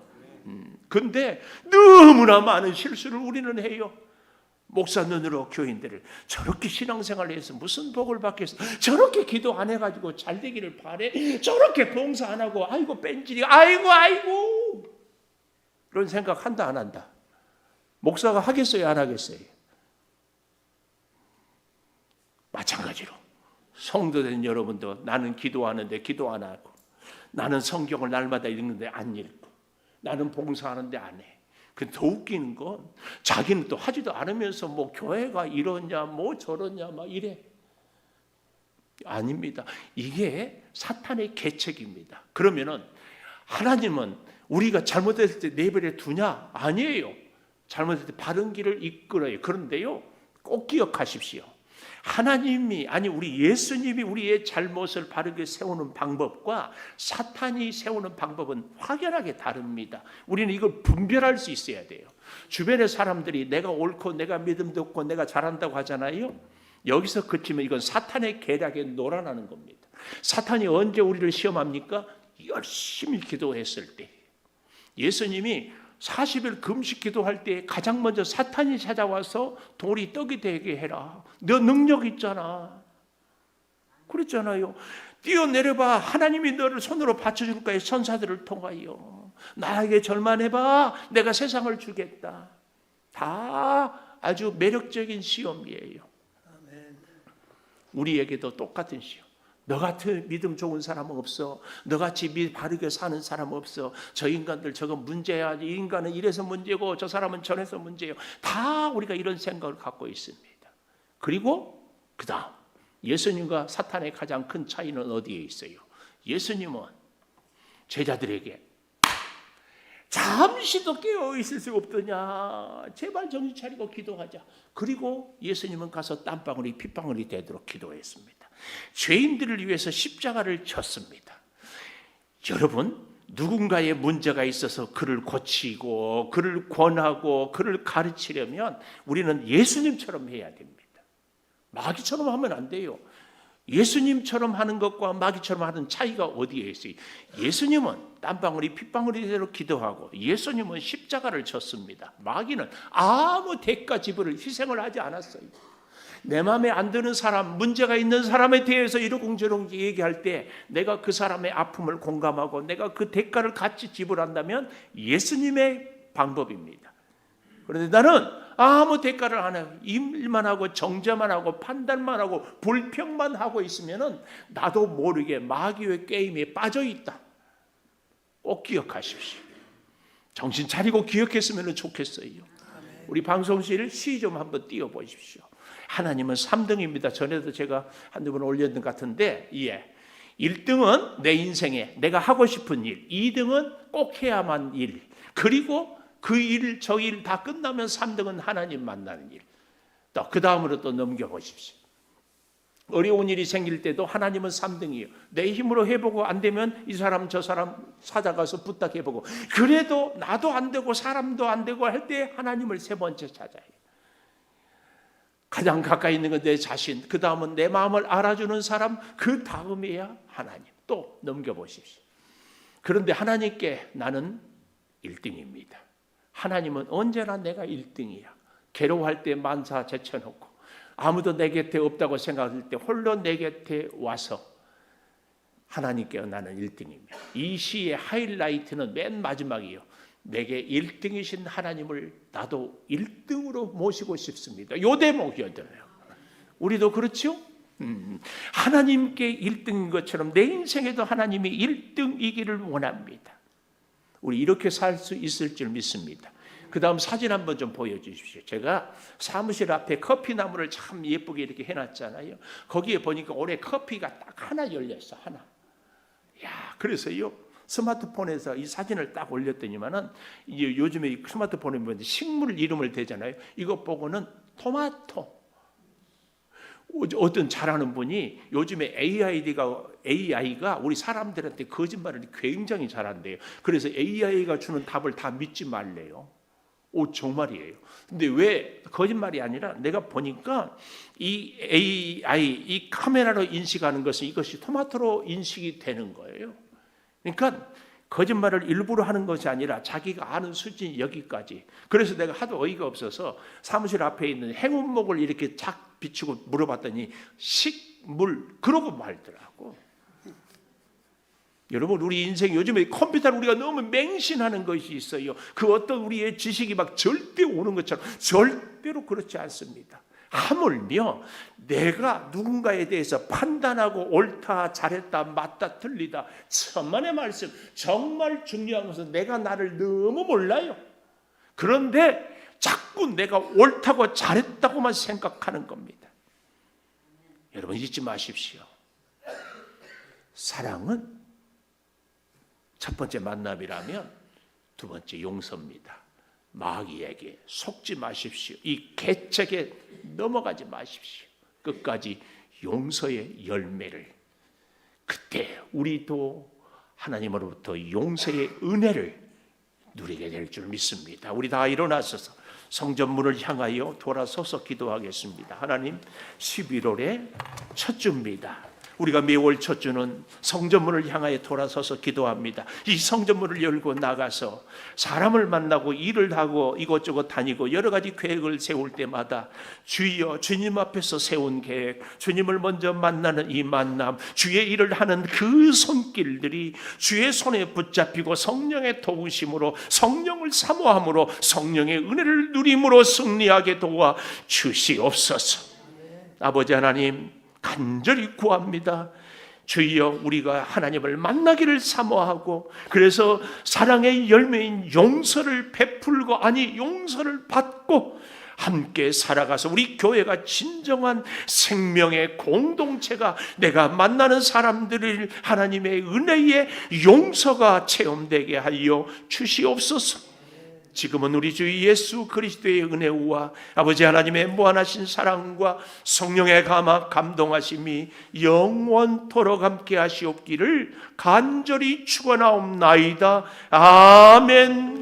근데 너무나 많은 실수를 우리는 해요. 목사 눈으로 교인들을 저렇게 신앙생활을 해서 무슨 복을 받겠어, 저렇게 기도 안 해가지고 잘 되기를 바래, 저렇게 봉사 안 하고 아이고 뺀질이, 아이고 그런 생각 한다 안 한다? 목사가 하겠어요 안 하겠어요? 마찬가지로 성도된 여러분도, 나는 기도하는데 기도 안 하고, 나는 성경을 날마다 읽는데 안 읽고, 나는 봉사하는데 안 해. 그 더 웃기는 건 자기는 또 하지도 않으면서 뭐 교회가 이러냐 뭐 저러냐 막 이래. 아닙니다. 이게 사탄의 계책입니다. 그러면은 하나님은 우리가 잘못했을 때 내버려 두냐? 아니에요. 잘못했을 때 바른 길을 이끌어요. 그런데요, 꼭 기억하십시오. 하나님이, 아니 우리 예수님이 우리의 잘못을 바르게 세우는 방법과 사탄이 세우는 방법은 확연하게 다릅니다. 우리는 이걸 분별할 수 있어야 돼요. 주변의 사람들이 내가 옳고 내가 믿음도 없고 내가 잘한다고 하잖아요. 여기서 그치면 이건 사탄의 계략에 놀아나는 겁니다. 사탄이 언제 우리를 시험합니까? 열심히 기도했을 때. 예수님이 40일 금식 기도할 때 가장 먼저 사탄이 찾아와서 돌이 떡이 되게 해라, 너 능력 있잖아, 그랬잖아요. 뛰어내려봐, 하나님이 너를 손으로 받쳐줄 거야, 천사들을 통하여. 나에게 절만해봐, 내가 세상을 주겠다. 다 아주 매력적인 시험이에요. 우리에게도 똑같은 시험. 너 같은 믿음 좋은 사람은 없어. 너같이 바르게 사는 사람은 없어. 저 인간들 저거 문제야. 이 인간은 이래서 문제고 저 사람은 저래서 문제예요. 다 우리가 이런 생각을 갖고 있습니다. 그리고 그 다음 예수님과 사탄의 가장 큰 차이는 어디에 있어요? 예수님은 제자들에게 잠시도 깨어 있을 수 없더냐. 제발 정신 차리고 기도하자. 그리고 예수님은 가서 땀방울이 핏방울이 되도록 기도했습니다. 죄인들을 위해서 십자가를 쳤습니다. 여러분, 누군가의 문제가 있어서 그를 고치고 그를 권하고 그를 가르치려면 우리는 예수님처럼 해야 됩니다. 마귀처럼 하면 안 돼요. 예수님처럼 하는 것과 마귀처럼 하는 차이가 어디에 있어요? 예수님은 땀방울이 핏방울이 되도록 기도하고 예수님은 십자가를 쳤습니다. 마귀는 아무 대가 지불을 희생을 하지 않았어요. 내 마음에 안 드는 사람, 문제가 있는 사람에 대해서 이러쿵저러쿵 얘기할 때 내가 그 사람의 아픔을 공감하고 내가 그 대가를 같이 지불한다면 예수님의 방법입니다. 그런데 나는 아무 대가를 안 해요. 일만 하고 정죄만 하고 판단만 하고 불평만 하고 있으면 나도 모르게 마귀의 게임에 빠져 있다. 꼭 기억하십시오. 정신 차리고 기억했으면 좋겠어요. 우리 방송실 시 좀 한번 띄워보십시오. 하나님은 3등입니다. 전에도 제가 한두 번 올렸던 것 같은데 1등은 내 인생에 내가 하고 싶은 일, 2등은 꼭 해야만 일, 그리고 그 일, 저 일 다 끝나면 3등은 하나님 만나는 일. 또 그 다음으로 또 넘겨보십시오. 어려운 일이 생길 때도 하나님은 3등이에요. 내 힘으로 해보고 안 되면 이 사람 저 사람 찾아가서 부탁해보고, 그래도 나도 안 되고 사람도 안 되고 할 때 하나님을 세 번째 찾아요. 가장 가까이 있는 건 내 자신, 그 다음은 내 마음을 알아주는 사람, 그 다음이야 하나님. 또 넘겨보십시오. 그런데 하나님께 나는 1등입니다. 하나님은 언제나 내가 1등이야. 괴로워할 때 만사 제쳐놓고 아무도 내 곁에 없다고 생각할 때 홀로 내 곁에 와서 하나님께 나는 1등입니다. 이 시의 하이라이트는 맨 마지막이에요. 내게 1등이신 하나님을 나도 1등으로 모시고 싶습니다. 요 대목이었잖아요. 우리도 그렇죠? 하나님께 1등인 것처럼 내 인생에도 하나님이 1등이기를 원합니다. 우리 이렇게 살 수 있을 줄 믿습니다. 그 다음 사진 한번 좀 보여주십시오. 제가 사무실 앞에 커피 나무를 참 예쁘게 이렇게 해놨잖아요. 거기에 보니까 올해 커피가 딱 하나 열렸어. 하나. 야, 그래서요 스마트폰에서 이 사진을 딱 올렸더니만은 이제 요즘에 스마트폰에 보면 식물 이름을 대잖아요. 이거 보고는 토마토. 어떤 잘하는 분이 요즘에 AI가 우리 사람들한테 거짓말을 굉장히 잘한대요. 그래서 AI가 주는 답을 다 믿지 말래요. 정말이에요. 근데 왜 거짓말이 아니라 내가 보니까 이 AI, 이 카메라로 인식하는 것은 이것이 토마토로 인식이 되는 거예요. 그러니까 거짓말을 일부러 하는 것이 아니라 자기가 아는 수준이 여기까지. 그래서 내가 하도 어이가 없어서 사무실 앞에 있는 행운목을 이렇게 착 비추고 물어봤더니 식물 그러고 말더라고. 여러분, 우리 인생 요즘에 컴퓨터를 우리가 너무 맹신하는 것이 있어요. 그 어떤 우리의 지식이 막 절대 오는 것처럼 절대로 그렇지 않습니다. 하물며 내가 누군가에 대해서 판단하고 옳다, 잘했다, 맞다, 틀리다, 천만의 말씀, 정말 중요한 것은 내가 나를 너무 몰라요. 그런데 자꾸 내가 옳다고 잘했다고만 생각하는 겁니다. 여러분 잊지 마십시오. 사랑은 첫 번째 만남이라면 두 번째 용서입니다. 마귀에게 속지 마십시오. 이 계책에 넘어가지 마십시오. 끝까지 용서의 열매를, 그때 우리도 하나님으로부터 용서의 은혜를 누리게 될 줄 믿습니다. 우리 다 일어나셔서 성전문을 향하여 돌아서서 기도하겠습니다. 하나님, 11월의 첫 주입니다. 우리가 매월 첫 주는 성전문을 향하여 돌아서서 기도합니다. 이 성전문을 열고 나가서 사람을 만나고 일을 하고 이곳저곳 다니고 여러 가지 계획을 세울 때마다 주여, 주님 앞에서 세운 계획, 주님을 먼저 만나는 이 만남, 주의 일을 하는 그 손길들이 주의 손에 붙잡히고 성령의 도우심으로, 성령을 사모함으로, 성령의 은혜를 누림으로 승리하게 도와 주시옵소서. 아버지 하나님, 간절히 구합니다. 주여, 우리가 하나님을 만나기를 사모하고, 그래서 사랑의 열매인 용서를 베풀고, 아니 용서를 받고 함께 살아가서 우리 교회가 진정한 생명의 공동체가, 내가 만나는 사람들을 하나님의 은혜의 용서가 체험되게 하여 주시옵소서. 지금은 우리 주 예수 그리스도의 은혜와 아버지 하나님의 무한하신 사랑과 성령의 감동하심이 영원토록 함께 하시옵기를 간절히 축원하옵나이다. 아멘.